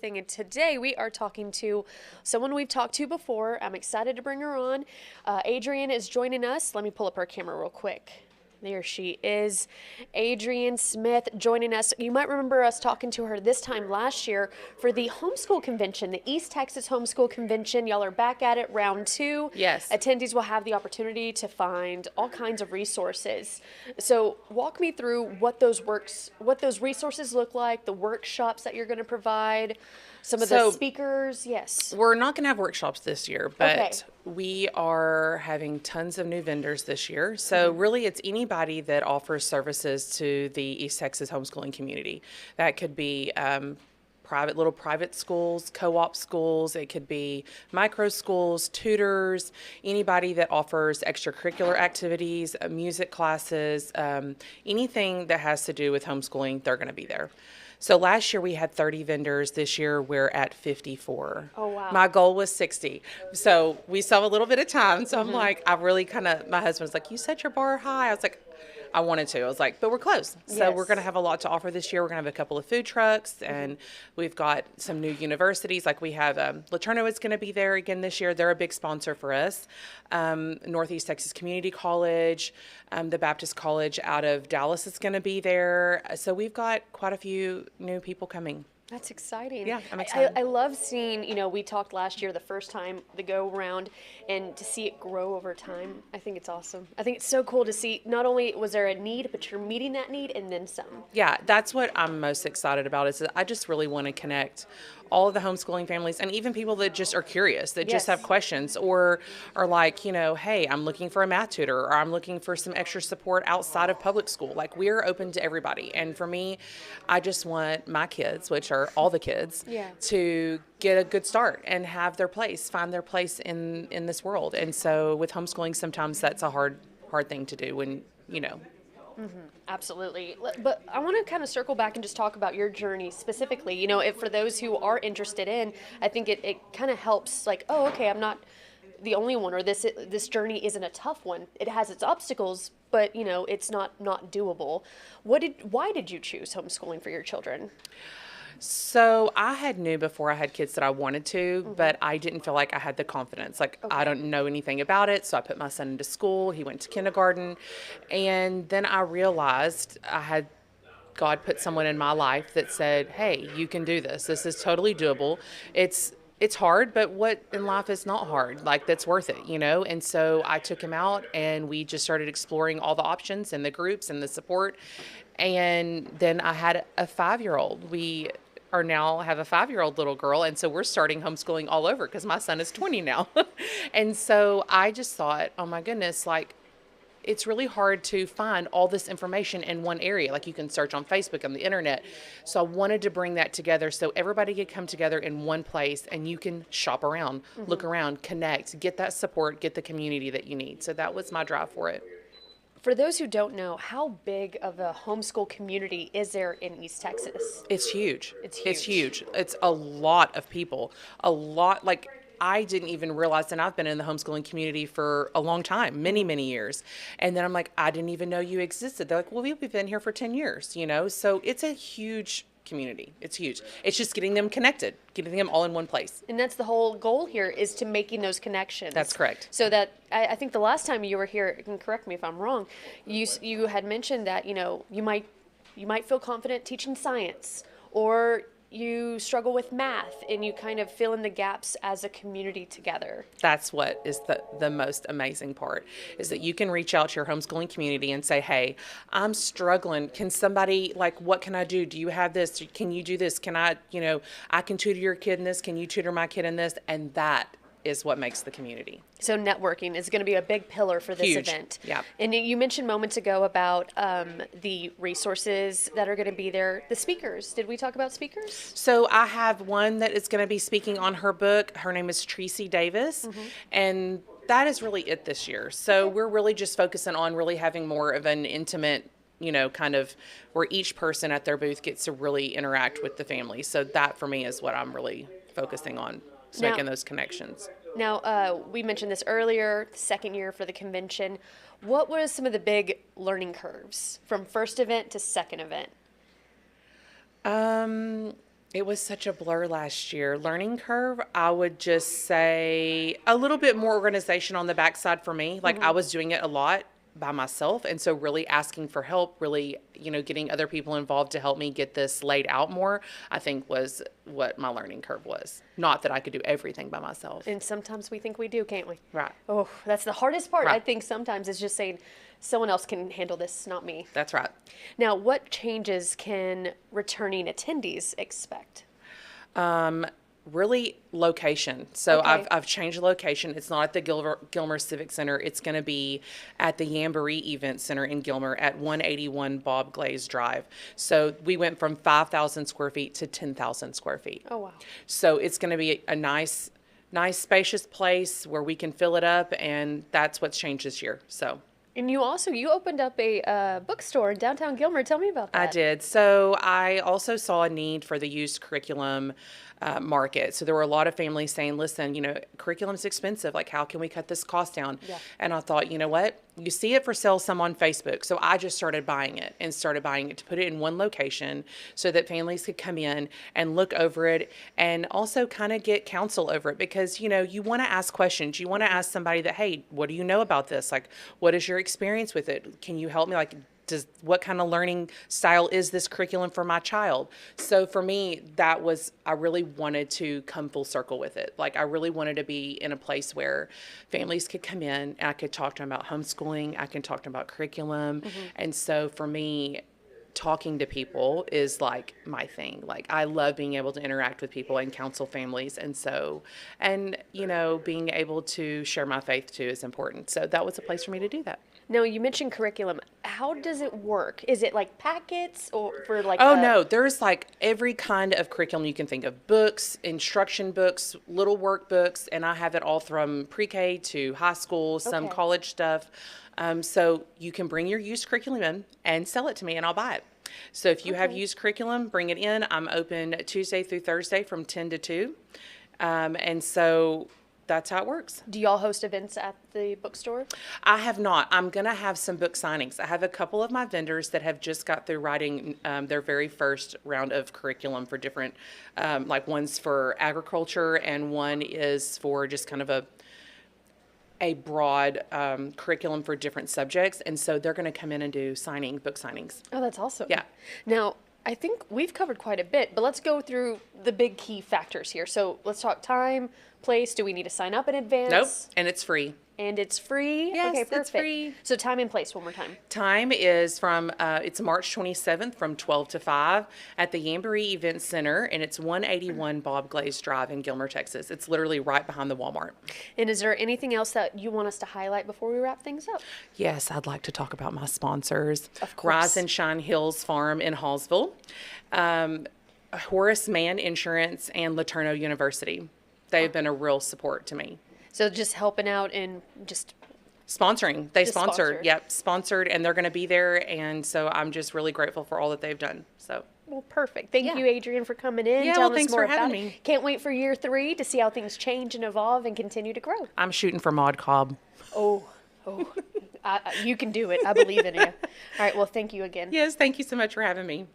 everything. And today we are talking to someone we've talked to before. I'm excited to bring her on. Adrienne is joining us. Let me pull up her camera real quick. There she is, Adrienne Smith joining us. You might remember us talking to her this time last year for the homeschool convention, the East Texas Homeschool Convention. Y'all are back at it, round 2. Yes. Attendees will have the opportunity to find all kinds of resources. So walk me through what those resources look like, the workshops that you're going to provide, some of the speakers. Yes. We're not going to have workshops this year, but Okay. we are having tons of new vendors this year. So really it's anybody that offers services to the East Texas homeschooling community. That could be private schools, co-op schools. It could be micro schools, tutors, anybody that offers extracurricular activities, music classes, anything that has to do with homeschooling, they're going to be there. So last year we had 30 vendors. This year we're at 54. Oh, wow. My goal was 60. So we still have a little bit of time. So I'm like, I really my husband's like, you set your bar high. I was like, I wanted to. I was like, but we're close. So we're going to have a lot to offer this year. We're going to have a couple of food trucks, and we've got some new universities. Like we have Laterno is going to be there again this year. They're a big sponsor for us. Northeast Texas Community College, the Baptist College out of Dallas is going to be there. So we've got quite a few new people coming. That's exciting. Yeah, I'm excited. I love seeing, we talked last year, the first time, the go around, and to see it grow over time. I think it's awesome. I think it's so cool to see not only was there a need, but you're meeting that need and then some. Yeah, that's what I'm most excited about is that I just really want to connect all of the homeschooling families and even people that just are curious, that just have questions or are like, hey, I'm looking for a math tutor or I'm looking for some extra support outside of public school. Like we're open to everybody. And for me, I just want my kids, which are all the kids, to get a good start and have their place, find their place in this world. And so with homeschooling, sometimes that's a hard thing to do when, Absolutely. But I want to kind of circle back and just talk about your journey specifically. For those who are interested in, I think it kind of helps like, oh, okay, I'm not the only one, or this journey isn't a tough one. It has its obstacles, but it's not doable. Why did you choose homeschooling for your children? So I had knew before I had kids that I wanted to, but I didn't feel like I had the confidence. Like I don't know anything about it. So I put my son into school. He went to kindergarten. And then I realized God put someone in my life that said, hey, you can do this. This is totally doable. It's hard, but what in life is not hard? Like that's worth it, And so I took him out and we just started exploring all the options and the groups and the support. And then I had a 5-year-old. We now have a 5-year-old little girl. And so we're starting homeschooling all over because my son is 20 now. And so I just thought, oh my goodness, like it's really hard to find all this information in one area. Like you can search on Facebook, on the internet. So I wanted to bring that together so everybody could come together in one place and you can shop around, look around, connect, get that support, get the community that you need. So that was my drive for it. For those who don't know, how big of a homeschool community is there in East Texas? It's huge. It's huge. It's a lot of people. A lot, like I didn't even realize, and I've been in the homeschooling community for a long time, many, many years. And then I'm like, I didn't even know you existed. They're like, well, we've been here for 10 years, So it's a huge community. It's huge. It's just getting them connected, getting them all in one place. And that's the whole goal here, is to making those connections. That's correct. So that I think the last time you were here, you can correct me if I'm wrong, you had mentioned that you might feel confident teaching science, or you struggle with math, and you kind of fill in the gaps as a community together. That's what is the most amazing part, is that you can reach out to your homeschooling community and say, hey, I'm struggling. Can somebody, like, what can I do? Do you have this? Can you do this? Can I, I can tutor your kid in this. Can you tutor my kid in this? And that is what makes the community. So networking is going to be a big pillar for this event. Yeah. And you mentioned moments ago about the resources that are going to be there. The speakers. Did we talk about speakers? So I have one that is going to be speaking on her book. Her name is Tracy Davis. And that is really it this year. So we're really just focusing on really having more of an intimate, kind of where each person at their booth gets to really interact with the family. So that for me is what I'm really focusing on. Making those connections. Now, we mentioned this earlier, the second year for the convention. What were some of the big learning curves from first event to second event? It was such a blur last year. Learning curve, I would just say a little bit more organization on the backside for me. Like I was doing it a lot by myself. And so really asking for help, really, getting other people involved to help me get this laid out more, I think was what my learning curve was. Not that I could do everything by myself. And sometimes we think we do, can't we? Right. Oh, that's the hardest part. Right. I think sometimes is just saying someone else can handle this, not me. That's right. Now, what changes can returning attendees expect? Really location. So Okay. I've changed the location. It's not at the Gilmer Civic Center. It's going to be at the Jamboree Event Center in Gilmer at 181 Bob Glaze Drive. So we went from 5,000 square feet to 10,000 square feet. Oh, wow. So it's going to be a nice spacious place where we can fill it up, and that's what's changed this year. So. And you opened up a bookstore in downtown Gilmer. Tell me about that. I did. So I also saw a need for the used curriculum market. So there were a lot of families saying, listen, curriculum's expensive. Like, how can we cut this cost down? Yeah. And I thought, you know what? You see it for sale some on Facebook. So I just started buying it to put it in one location so that families could come in and look over it and also kind of get counsel over it, because, you want to ask questions. You want to ask somebody that, hey, what do you know about this? Like, what is your experience with it? Can you help me? Like, what kind of learning style is this curriculum for my child? So for me, I really wanted to come full circle with it. Like, I really wanted to be in a place where families could come in and I could talk to them about homeschooling. I can talk to them about curriculum. And so for me, talking to people is like my thing. Like, I love being able to interact with people and counsel families. And so, being able to share my faith too is important. So that was a place for me to do that. Now, you mentioned curriculum. How does it work? Is it like packets or for like? Oh, no, there's like every kind of curriculum you can think of: books, instruction books, little workbooks, and I have it all from pre-K to high school, some Okay. college stuff. So you can bring your used curriculum in and sell it to me, and I'll buy it. So if you have Okay. used curriculum, bring it in. I'm open Tuesday through Thursday from 10 to 2. And so that's how it works. Do y'all host events at the bookstore? I have not. I'm going to have some book signings. I have a couple of my vendors that have just got through writing their very first round of curriculum for different, like one's for agriculture and one is for just kind of a broad curriculum for different subjects. And so they're going to come in and do book signings. Oh, that's awesome. Yeah. Now, I think we've covered quite a bit, but let's go through the big key factors here. So let's talk time, place. Do we need to sign up in advance? Nope. And it's free. And it's free? Yes, okay, it's perfect. free. So time and place one more time. Time is it's March 27th from 12 to 5 at the Jamboree Event Center, and it's 181 Bob Glaze Drive in Gilmer, Texas. It's literally right behind the Walmart. And is there anything else that you want us to highlight before we wrap things up? Yes, I'd like to talk about my sponsors. Of course. Rise and Shine Hills Farm in Hallsville, Horace Mann Insurance, and Laterno University. They've been a real support to me. So just helping out and just Sponsoring. They Just sponsored. sponsored. Yep, sponsored, and they're going to be there. And so I'm just really grateful for all that they've done. So. well, perfect. Thank Yeah. you, Adrian, for coming in. Yeah, telling well, thanks us more for having about it. me. Can't wait for year 3 to see how things change and evolve and continue to grow. I'm shooting for Mod Cobb. Oh, you can do it. I believe in you. All right. Well, thank you again. Yes, thank you so much for having me.